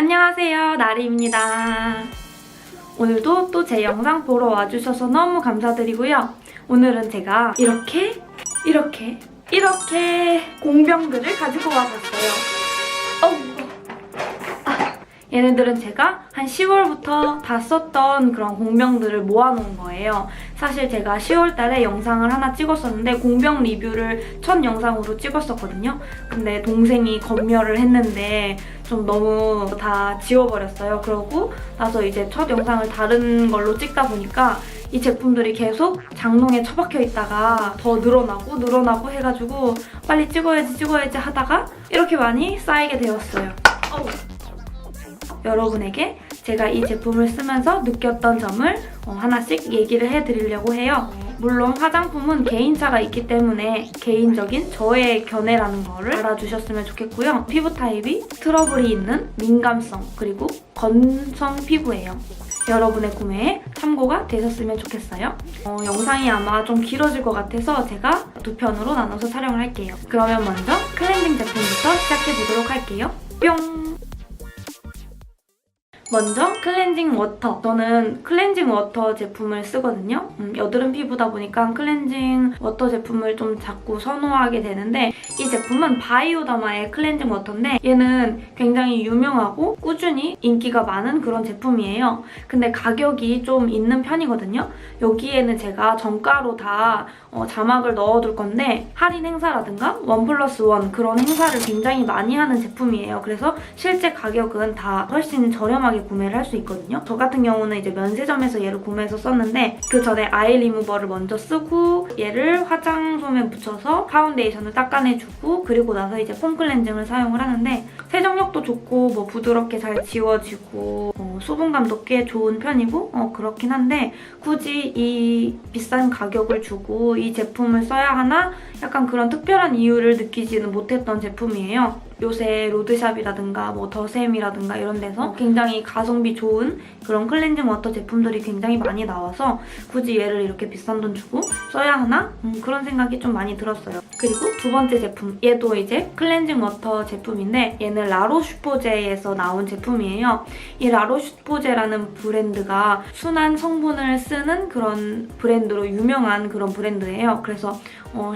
안녕하세요, 나리입니다. 오늘도 또 제 영상 보러 와주셔서 너무 감사드리고요. 오늘은 제가 이렇게 공병들을 가지고 와봤어요. 얘네들은 제가 한 10월부터 다 썼던 그런 공병들을 모아놓은 거예요. 사실 제가 10월달에 영상을 하나 찍었었는데 공병 리뷰를 첫 영상으로 찍었었거든요. 근데 동생이 검열을 했는데 좀 너무 다 지워버렸어요. 그러고 나서 이제 첫 영상을 다른 걸로 찍다 보니까 이 제품들이 계속 장롱에 처박혀 있다가 더 늘어나고 해가지고 빨리 찍어야지 하다가 이렇게 많이 쌓이게 되었어요. 여러분에게 제가 이 제품을 쓰면서 느꼈던 점을 하나씩 얘기를 해드리려고 해요. 물론 화장품은 개인차가 있기 때문에 개인적인 저의 견해라는 거를 알아주셨으면 좋겠고요. 피부 타입이 트러블이 있는 민감성 그리고 건성 피부예요. 여러분의 구매에 참고가 되셨으면 좋겠어요. 영상이 아마 좀 길어질 것 같아서 제가 두 편으로 나눠서 촬영을 할게요. 그러면 먼저 클렌징 제품부터 시작해보도록 할게요. 뿅! 먼저 클렌징 워터. 저는 클렌징 워터 제품을 쓰거든요. 여드름 피부다 보니까 클렌징 워터 제품을 좀 자꾸 선호하게 되는데 이 제품은 바이오더마의 클렌징 워터인데 얘는 굉장히 유명하고 꾸준히 인기가 많은 그런 제품이에요. 근데 가격이 좀 있는 편이거든요. 여기에는 제가 정가로 다 자막을 넣어둘 건데 할인 행사라든가 1+1 그런 행사를 굉장히 많이 하는 제품이에요. 그래서 실제 가격은 다 훨씬 저렴하게 구매를 할 수 있거든요. 저 같은 경우는 이제 면세점에서 얘를 구매해서 썼는데 그 전에 아이 리무버를 먼저 쓰고 얘를 화장솜에 묻혀서 파운데이션을 닦아내주고 그리고 나서 이제 폼 클렌징을 사용을 하는데 세정력도 좋고 뭐 부드럽게 잘 지워지고 수분감도 꽤 좋은 편이고 그렇긴 한데 굳이 이 비싼 가격을 주고 이 제품을 써야 하나? 약간 그런 특별한 이유를 느끼지는 못했던 제품이에요. 요새 로드샵이라든가 뭐 더샘이라든가 이런 데서 굉장히 가성비 좋은 그런 클렌징 워터 제품들이 굉장히 많이 나와서 굳이 얘를 이렇게 비싼 돈 주고 써야 하나? 그런 생각이 좀 많이 들었어요. 그리고 두 번째 제품, 얘도 이제 클렌징 워터 제품인데 얘는 라로슈포제에서 나온 제품이에요. 이 라로슈포제라는 브랜드가 순한 성분을 쓰는 그런 브랜드로 유명한 그런 브랜드예요. 그래서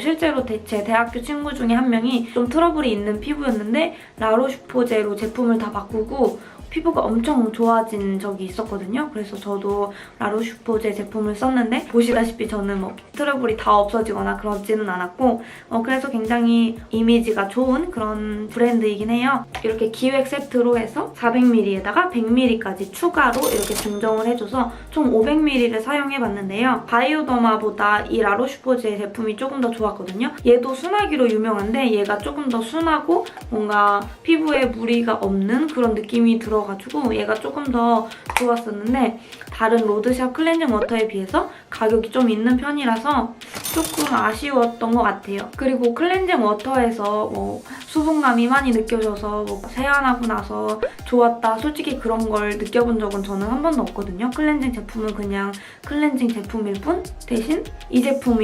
실제로 제 대학교 친구 중에 한 명이 좀 트러블이 있는 피부였는데 라로슈포제로 제품을 다 바꾸고 피부가 엄청 좋아진 적이 있었거든요. 그래서 저도 라로슈포제 제품을 썼는데 보시다시피 저는 뭐 트러블이 다 없어지거나 그러지는 않았고 그래서 굉장히 이미지가 좋은 그런 브랜드이긴 해요. 이렇게 기획 세트로 해서 400ml에다가 100ml까지 추가로 이렇게 증정을 해줘서 총 500ml를 사용해봤는데요. 바이오더마보다 이 라로슈포제 제품이 조금 더 좋았거든요. 얘도 순하기로 유명한데 얘가 조금 더 순하고 뭔가 피부에 무리가 없는 그런 느낌이 들어가지고 얘가 조금 더 좋았었는데 다른 로드샵 클렌징 워터에 비해서 가격이 좀 있는 편이라서 조금 아쉬웠던 것 같아요. 그리고 클렌징 워터에서 뭐 수분감이 많이 느껴져서 뭐 세안하고 나서 좋았다 솔직히 그런 걸 느껴본 적은 저는 한 번도 없거든요. 클렌징 제품은 그냥 클렌징 제품일 뿐 대신 이 제품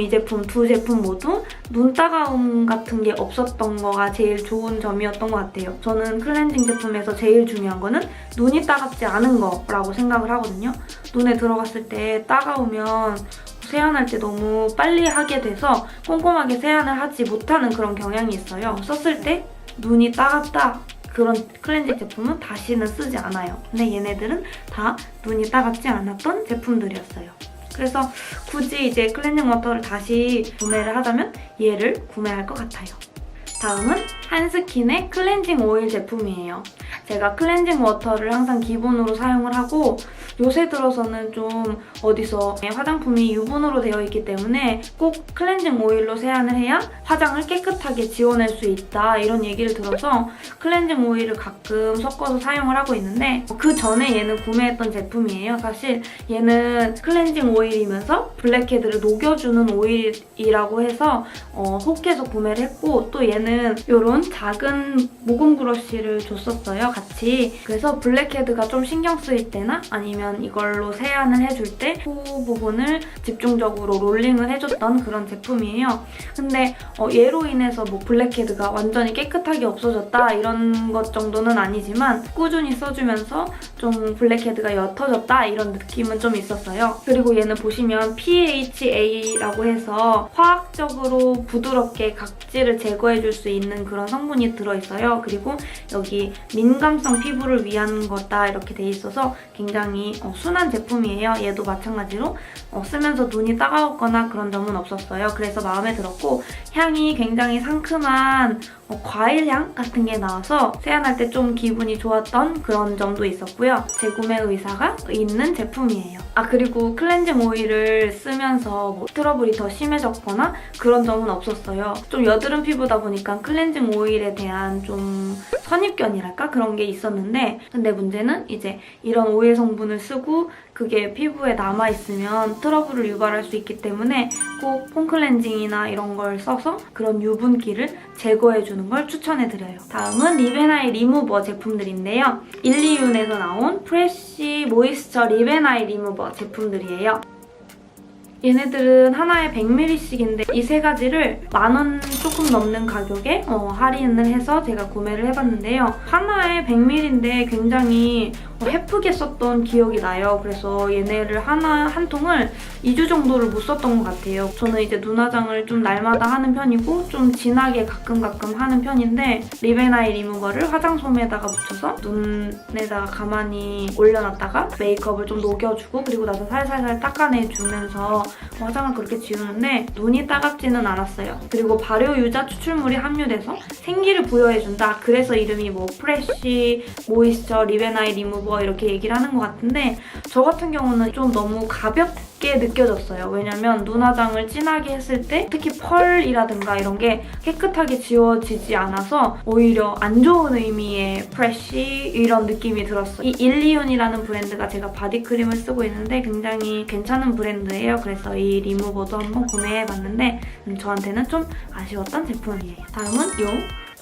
두 제품 모두 눈 따가움 같은 게 없었던 거가 제일 좋은 점이었던 것 같아요. 저는 클렌징 제품에서 제일 중요한 거는 눈이 따갑지 않은 거라고 생각을 하거든요. 눈에 들어갔을 때 따가우면 세안할 때 너무 빨리 하게 돼서 꼼꼼하게 세안을 하지 못하는 그런 경향이 있어요. 썼을 때 눈이 따갑다 그런 클렌징 제품은 다시는 쓰지 않아요. 근데 얘네들은 다 눈이 따갑지 않았던 제품들이었어요. 그래서 굳이 이제 클렌징 워터를 다시 구매를 하자면 얘를 구매할 것 같아요. 다음은 한스킨의 클렌징 오일 제품이에요. 제가 클렌징 워터를 항상 기본으로 사용을 하고 요새 들어서는 좀 어디서 화장품이 유분으로 되어 있기 때문에 꼭 클렌징 오일로 세안을 해야 화장을 깨끗하게 지워낼 수 있다 이런 얘기를 들어서 클렌징 오일을 가끔 섞어서 사용을 하고 있는데 그 전에 얘는 구매했던 제품이에요. 사실 얘는 클렌징 오일이면서 블랙헤드를 녹여주는 오일이라고 해서 혹해서 구매를 했고 또 얘는 얘는 이런 작은 모공 브러쉬를 줬었어요, 같이. 그래서 블랙헤드가 좀 신경 쓰일 때나 아니면 이걸로 세안을 해줄 때 코 부분을 집중적으로 롤링을 해줬던 그런 제품이에요. 근데 얘로 인해서 뭐 블랙헤드가 완전히 깨끗하게 없어졌다 이런 것 정도는 아니지만 꾸준히 써주면서 좀 블랙헤드가 옅어졌다 이런 느낌은 좀 있었어요. 그리고 얘는 보시면 PHA라고 해서 화학적으로 부드럽게 각질을 제거해줄 수 있는 그런 성분이 들어있어요. 그리고 여기 민감성 피부를 위한 거다 이렇게 돼 있어서 굉장히 순한 제품이에요. 얘도 마찬가지로 쓰면서 눈이 따가웠거나 그런 점은 없었어요. 그래서 마음에 들었고 향이 굉장히 상큼한 과일향 같은 게 나와서 세안할 때 좀 기분이 좋았던 그런 점도 있었고요. 재구매 의사가 있는 제품이에요. 그리고 클렌징 오일을 쓰면서 뭐 트러블이 더 심해졌거나 그런 점은 없었어요. 좀 여드름 피부다 보니까 클렌징 오일에 대한 좀 선입견이랄까? 그런 게 있었는데 근데 문제는 이제 이런 오일 성분을 쓰고 그게 피부에 남아있으면 트러블을 유발할 수 있기 때문에 꼭 폼클렌징이나 이런 걸 써서 그런 유분기를 제거해주는 걸 추천해드려요. 다음은 립앤아이 리무버 제품들인데요. 일리윤에서 나온 프레쉬 모이스처 립앤아이 리무버 제품들이에요. 얘네들은 하나에 100ml씩인데 이 세 가지를 10,000원 조금 넘는 가격에 할인을 해서 제가 구매를 해봤는데요. 하나에 100ml인데 굉장히 예쁘게 썼던 기억이 나요. 그래서 얘네를 한 통을 2주 정도를 못 썼던 것 같아요. 저는 이제 눈화장을 좀 날마다 하는 편이고 좀 진하게 가끔 하는 편인데 립앤아이 리무버를 화장솜에다가 묻혀서 눈에다가 가만히 올려놨다가 메이크업을 좀 녹여주고 그리고 나서 살살살 닦아내주면서 화장을 그렇게 지우는데 눈이 따갑지는 않았어요. 그리고 발효 유자 추출물이 함유돼서 생기를 부여해준다. 그래서 이름이 뭐 프레쉬 모이스처 립앤아이 리무버 이렇게 얘기를 하는 것 같은데 저 같은 경우는 좀 너무 가볍게 느껴졌어요. 왜냐면 눈화장을 진하게 했을 때 특히 펄이라든가 이런 게 깨끗하게 지워지지 않아서 오히려 안 좋은 의미의 프레쉬 이런 느낌이 들었어요. 이 일리윤이라는 브랜드가 제가 바디크림을 쓰고 있는데 굉장히 괜찮은 브랜드예요. 그래서 이 리무버도 한번 구매해봤는데 저한테는 좀 아쉬웠던 제품이에요. 다음은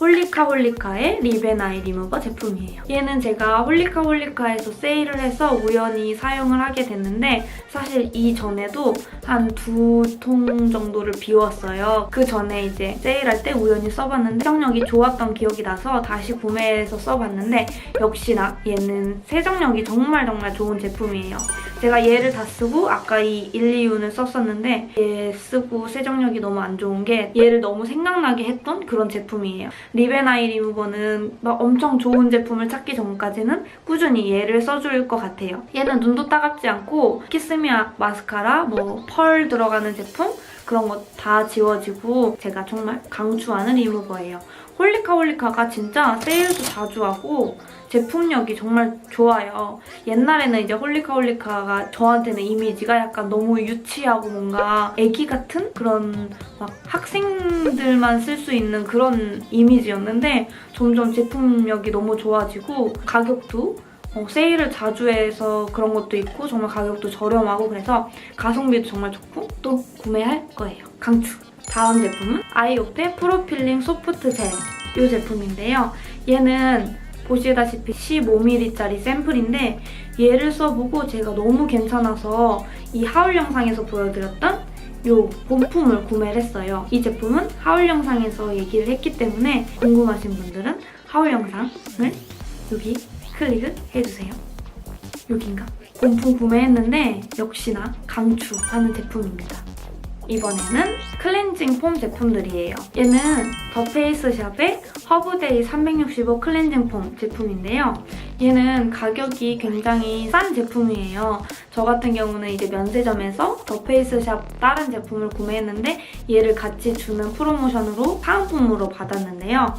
홀리카홀리카의 립앤아이 리무버 제품이에요. 얘는 제가 홀리카홀리카에서 세일을 해서 우연히 사용을 하게 됐는데 사실 이전에도 한 2통 정도를 비웠어요. 그 전에 이제 세일할 때 우연히 써봤는데 세정력이 좋았던 기억이 나서 다시 구매해서 써봤는데 역시나 얘는 세정력이 정말 좋은 제품이에요. 제가 얘를 다 쓰고 아까 이 일리윤을 썼었는데 얘 쓰고 세정력이 너무 안 좋은 게 얘를 너무 생각나게 했던 그런 제품이에요. 립앤아이 리무버는 막 엄청 좋은 제품을 찾기 전까지는 꾸준히 얘를 써줄 것 같아요. 얘는 눈도 따갑지 않고 키스미아 마스카라, 뭐 펄 들어가는 제품 그런 거 다 지워지고 제가 정말 강추하는 리무버예요. 홀리카홀리카가 진짜 세일도 자주 하고 제품력이 정말 좋아요. 옛날에는 이제 홀리카홀리카가 저한테는 이미지가 약간 너무 유치하고 뭔가 애기 같은 그런 막 학생들만 쓸 수 있는 그런 이미지였는데 점점 제품력이 너무 좋아지고 가격도 세일을 자주 해서 그런 것도 있고 정말 가격도 저렴하고 그래서 가성비도 정말 좋고 또 구매할 거예요. 강추! 다음 제품은 아이오페 프로필링 소프트 젤 이 제품인데요. 얘는 보시다시피 15ml짜리 샘플인데 얘를 써보고 제가 너무 괜찮아서 이 하울 영상에서 보여드렸던 이 본품을 구매를 했어요. 이 제품은 하울 영상에서 얘기를 했기 때문에 궁금하신 분들은 하울 영상을 여기 클릭을 해주세요. 여긴가? 본품 구매했는데 역시나 강추하는 제품입니다. 이번에는 클렌징 폼 제품들이에요. 얘는 더 페이스샵의 허브데이 365 클렌징 폼 제품인데요. 얘는 가격이 굉장히 싼 제품이에요. 저 같은 경우는 이제 면세점에서 더 페이스샵 다른 제품을 구매했는데 얘를 같이 주는 프로모션으로 사은품으로 받았는데요.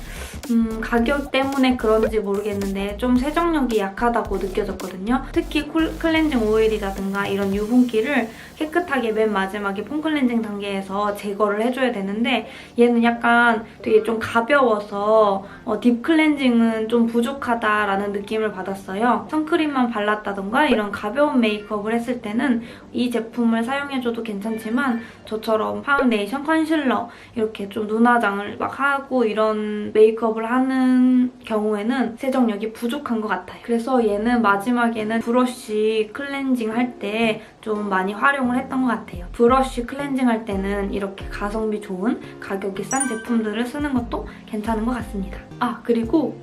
가격 때문에 그런지 모르겠는데 좀 세정력이 약하다고 느껴졌거든요. 특히 클렌징 오일이라든가 이런 유분기를 깨끗하게 맨 마지막에 폼 클렌징 단계에서 제거를 해줘야 되는데 얘는 약간 되게 좀 가벼워서 딥 클렌징은 좀 부족하다라는 느낌을 느낌을 받았어요. 선크림만 발랐다던가 이런 가벼운 메이크업을 했을 때는 이 제품을 사용해줘도 괜찮지만 저처럼 파운데이션, 컨실러 이렇게 좀 눈화장을 막 하고 이런 메이크업을 하는 경우에는 세정력이 부족한 것 같아요. 그래서 얘는 마지막에는 브러쉬 클렌징 할 때 좀 많이 활용을 했던 것 같아요. 브러쉬 클렌징 할 때는 이렇게 가성비 좋은 가격이 싼 제품들을 쓰는 것도 괜찮은 것 같습니다. 그리고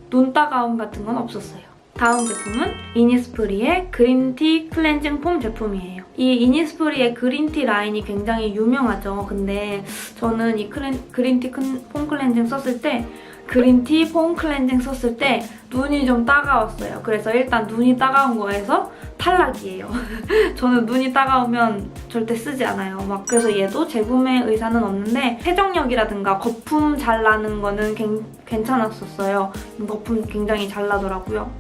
눈 따가움 같은 건 없었어요. 다음 제품은 이니스프리의 그린티 클렌징 폼 제품이에요. 이 이니스프리의 그린티 라인이 굉장히 유명하죠. 근데 저는 이 그린티 폼 클렌징 썼을 때 그린티 폼 클렌징 썼을 때 눈이 좀 따가웠어요. 그래서 일단 눈이 따가운 거에서 탈락이에요. 저는 눈이 따가우면 절대 쓰지 않아요. 그래서 얘도 재구매 의사는 없는데 세정력이라든가 거품 잘 나는 거는 괜찮았었어요. 거품 굉장히 잘 나더라고요.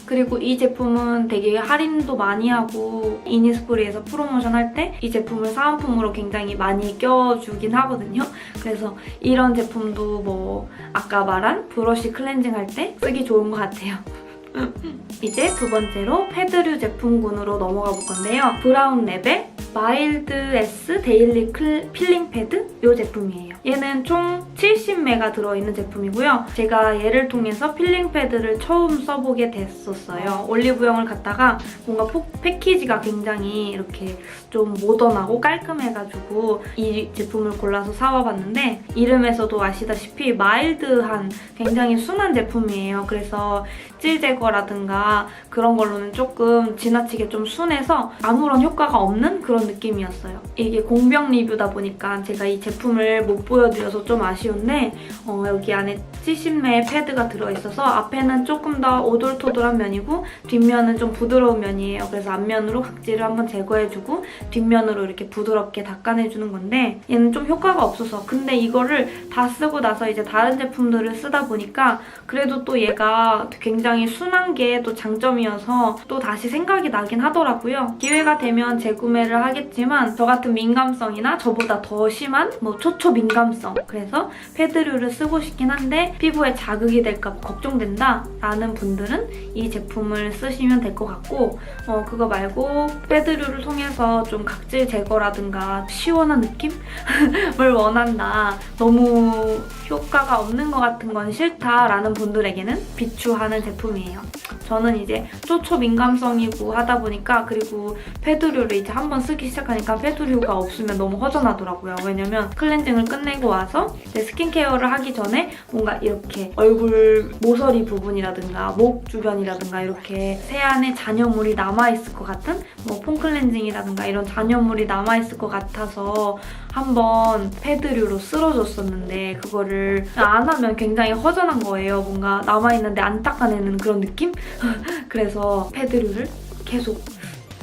그리고 이 제품은 되게 할인도 많이 하고 이니스프리에서 프로모션 할 때 이 제품을 사은품으로 굉장히 많이 껴주긴 하거든요. 그래서 이런 제품도 아까 말한 브러쉬 클렌징 할 때 쓰기 좋은 것 같아요. 이제 두 번째로 패드류 제품군으로 넘어가 볼 건데요. 브라운랩의 마일드 S 데일리 필링 패드 이 제품이에요. 얘는 총 70매가 들어있는 제품이고요. 제가 얘를 통해서 필링 패드를 처음 써보게 됐었어요. 올리브영을 갔다가 뭔가 패키지가 굉장히 이렇게 좀 모던하고 깔끔해가지고 이 제품을 골라서 사와봤는데 이름에서도 아시다시피 마일드한 굉장히 순한 제품이에요. 그래서 질 제거라든가 그런 걸로는 조금 지나치게 좀 순해서 아무런 효과가 없는 그런 느낌이었어요. 이게 공병 리뷰다 보니까 제가 이 제품을 못 보여드려서 좀 아쉬운데 여기 안에 70매의 패드가 들어있어서 앞에는 조금 더 오돌토돌한 면이고 뒷면은 좀 부드러운 면이에요. 그래서 앞면으로 각질을 한번 제거해주고 뒷면으로 이렇게 부드럽게 닦아내주는 건데 얘는 좀 효과가 없어서 근데 이거를 다 쓰고 나서 이제 다른 제품들을 쓰다 보니까 그래도 또 얘가 굉장히 순한 게 또 장점이어서 또 다시 생각이 나긴 하더라고요. 기회가 되면 재구매를 하겠지만 저 같은 민감성이나 저보다 더 심한 초초 민감성 그래서 패드류를 쓰고 싶긴 한데 피부에 자극이 될까 걱정된다 라는 분들은 이 제품을 쓰시면 될 것 같고 그거 말고 패드류를 통해서 좀 각질 제거라든가 시원한 느낌을 원한다 너무 효과가 없는 것 같은 건 싫다 라는 분들에게는 비추하는 제품이에요. 저는 이제 초초 민감성이고 하다 보니까 그리고 패드류를 이제 한번 쓰기 시작하니까 패드류가 없으면 너무 허전하더라고요. 왜냐면 클렌징을 끝내고 와서 이제 스킨케어를 하기 전에 뭔가 이렇게 얼굴 모서리 부분이라든가 목 주변이라든가 이렇게 세안의 잔여물이 남아있을 것 같은 폼 클렌징이라든가 이런 잔여물이 남아있을 것 같아서 한번 패드류로 쓸어줬었는데 그거를 안 하면 굉장히 허전한 거예요. 뭔가 남아있는데 안 닦아내는 그런 느낌? 그래서 패드류를 계속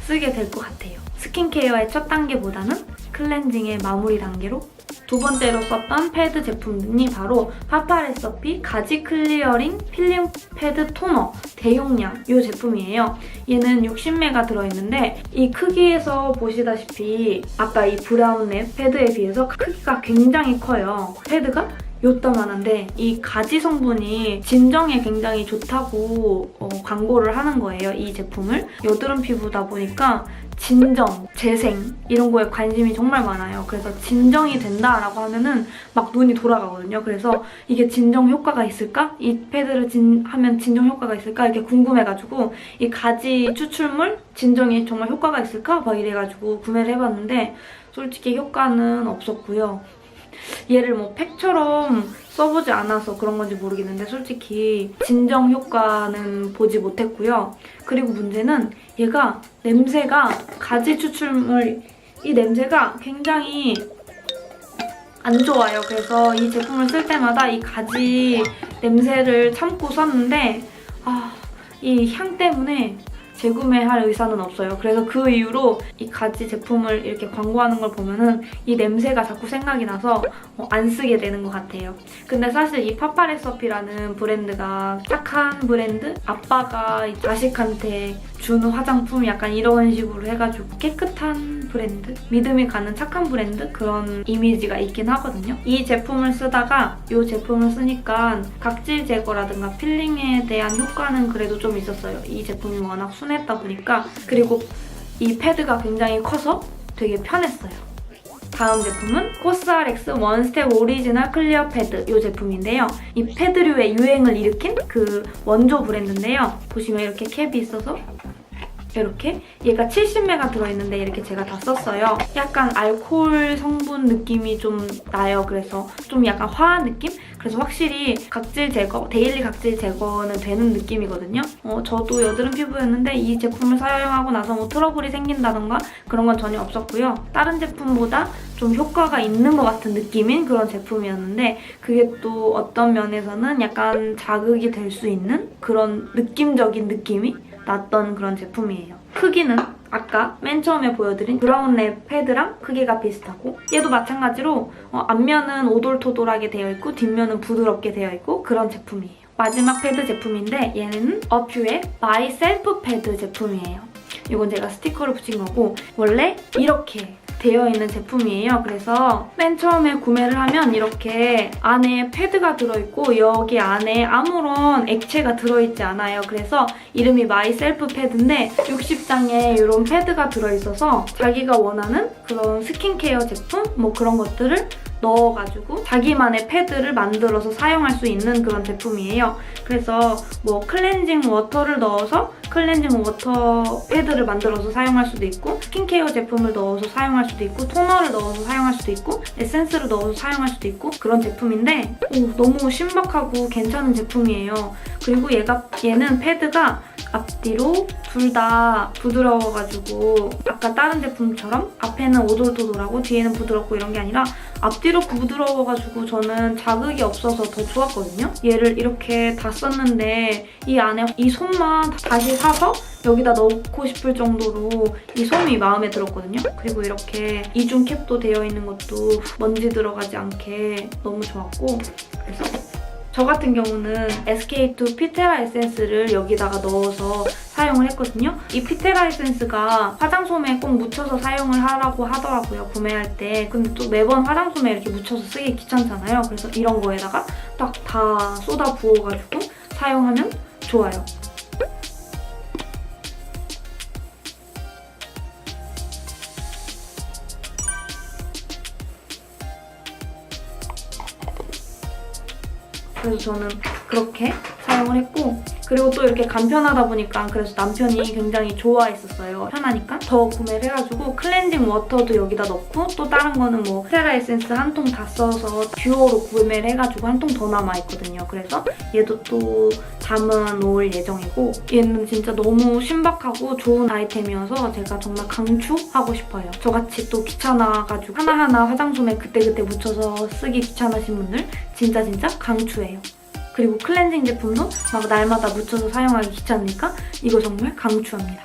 쓰게 될 것 같아요. 스킨케어의 첫 단계보다는 클렌징의 마무리 단계로 두 번째로 썼던 패드 제품이 바로 파파레서피 가지 클리어링 필링 패드 토너 대용량 이 제품이에요. 얘는 60매가 들어있는데 이 크기에서 보시다시피 아까 이 브라운랩 패드에 비해서 크기가 굉장히 커요. 패드가 요따만한데 이 가지 성분이 진정에 굉장히 좋다고 광고를 하는 거예요. 이 제품을. 여드름 피부다 보니까 진정, 재생 이런 거에 관심이 정말 많아요. 그래서 진정이 된다라고 하면은 막 눈이 돌아가거든요. 그래서 이게 진정 효과가 있을까? 이 패드를 하면 진정 효과가 있을까? 이렇게 궁금해가지고 이 가지 추출물 진정에 정말 효과가 있을까? 막 이래가지고 구매를 해봤는데 솔직히 효과는 없었고요. 얘를 팩처럼 써보지 않아서 그런 건지 모르겠는데 솔직히 진정 효과는 보지 못했고요. 그리고 문제는 얘가 냄새가 가지 추출물 이 냄새가 굉장히 안 좋아요. 그래서 이 제품을 쓸 때마다 이 가지 냄새를 참고 썼는데 이 향 때문에 재구매할 의사는 없어요. 그래서 그 이후로 이 가지 제품을 이렇게 광고하는 걸 보면은 이 냄새가 자꾸 생각이 나서 안 쓰게 되는 것 같아요. 근데 사실 이 파파레서피라는 브랜드가 착한 브랜드? 아빠가 자식한테 주는 화장품 약간 이런 식으로 해가지고 깨끗한 브랜드? 믿음이 가는 착한 브랜드? 그런 이미지가 있긴 하거든요. 이 제품을 쓰다가 이 제품을 쓰니까 각질 제거라든가 필링에 대한 효과는 그래도 좀 있었어요. 이 제품이 워낙 순했다 보니까. 그리고 이 패드가 굉장히 커서 되게 편했어요. 다음 제품은 코스알엑스 원스텝 오리지널 클리어 패드 이 제품인데요. 이 패드류의 유행을 일으킨 그 원조 브랜드인데요. 보시면 이렇게 캡이 있어서 이렇게 얘가 70m가 들어있는데 이렇게 제가 다 썼어요. 약간 알코올 성분 느낌이 좀 나요. 그래서 좀 약간 화한 느낌? 그래서 확실히 각질 제거, 데일리 각질 제거는 되는 느낌이거든요. 저도 여드름 피부였는데 이 제품을 사용하고 나서 뭐 트러블이 생긴다던가 그런 건 전혀 없었고요. 다른 제품보다 좀 효과가 있는 것 같은 느낌인 그런 제품이었는데 그게 또 어떤 면에서는 약간 자극이 될 수 있는 그런 느낌적인 느낌이 났던 그런 제품이에요. 크기는 아까 맨 처음에 보여드린 브라운랩 패드랑 크기가 비슷하고 얘도 마찬가지로 앞면은 오돌토돌하게 되어 있고 뒷면은 부드럽게 되어 있고 그런 제품이에요. 마지막 패드 제품인데 얘는 어퓨의 마이 셀프 패드 제품이에요. 이건 제가 스티커를 붙인 거고 원래 이렇게 되어 있는 제품이에요. 그래서 맨 처음에 구매를 하면 이렇게 안에 패드가 들어있고 여기 안에 아무런 액체가 들어있지 않아요. 그래서 이름이 마이 셀프 패드인데 60장에 이런 패드가 들어있어서 자기가 원하는 그런 스킨케어 제품 뭐 그런 것들을 넣어가지고 자기만의 패드를 만들어서 사용할 수 있는 그런 제품이에요. 그래서 뭐 클렌징 워터를 넣어서 클렌징 워터 패드를 만들어서 사용할 수도 있고 스킨케어 제품을 넣어서 사용할 수도 있고 토너를 넣어서 사용할 수도 있고 에센스를 넣어서 사용할 수도 있고 그런 제품인데 너무 신박하고 괜찮은 제품이에요. 그리고 얘는 패드가 앞뒤로 둘 다 부드러워가지고 아까 다른 제품처럼 앞에는 오돌토돌하고 뒤에는 부드럽고 이런 게 아니라 앞뒤로 부드러워가지고 저는 자극이 없어서 더 좋았거든요. 얘를 이렇게 다 썼는데 이 안에 이 솜만 다시 사서 여기다 넣고 싶을 정도로 이 솜이 마음에 들었거든요. 그리고 이렇게 이중 캡도 되어 있는 것도 먼지 들어가지 않게 너무 좋았고 그래서 저 같은 경우는 SK2 피테라 에센스를 여기다가 넣어서 사용을 했거든요. 이 피테라 에센스가 화장솜에 꼭 묻혀서 사용을 하라고 하더라고요, 구매할 때. 근데 또 매번 화장솜에 이렇게 묻혀서 쓰기 귀찮잖아요. 그래서 이런 거에다가 딱 다 쏟아 부어가지고 사용하면 좋아요. 그래서 저는 그렇게 사용을 했고 그리고 또 이렇게 간편하다 보니까 그래서 남편이 굉장히 좋아했었어요. 편하니까 더 구매를 해가지고 클렌징 워터도 여기다 넣고 또 다른 거는 뭐 테라 에센스 한 통 다 써서 듀오로 구매를 해가지고 한 통 더 남아있거든요. 그래서 얘도 또 담아 놓을 예정이고 얘는 진짜 너무 신박하고 좋은 아이템이어서 제가 정말 강추하고 싶어요. 저같이 또 귀찮아가지고 하나하나 화장솜에 그때그때 묻혀서 쓰기 귀찮으신 분들 진짜 강추해요. 그리고 클렌징 제품도 막 날마다 묻혀서 사용하기 귀찮으니까 이거 정말 강추합니다.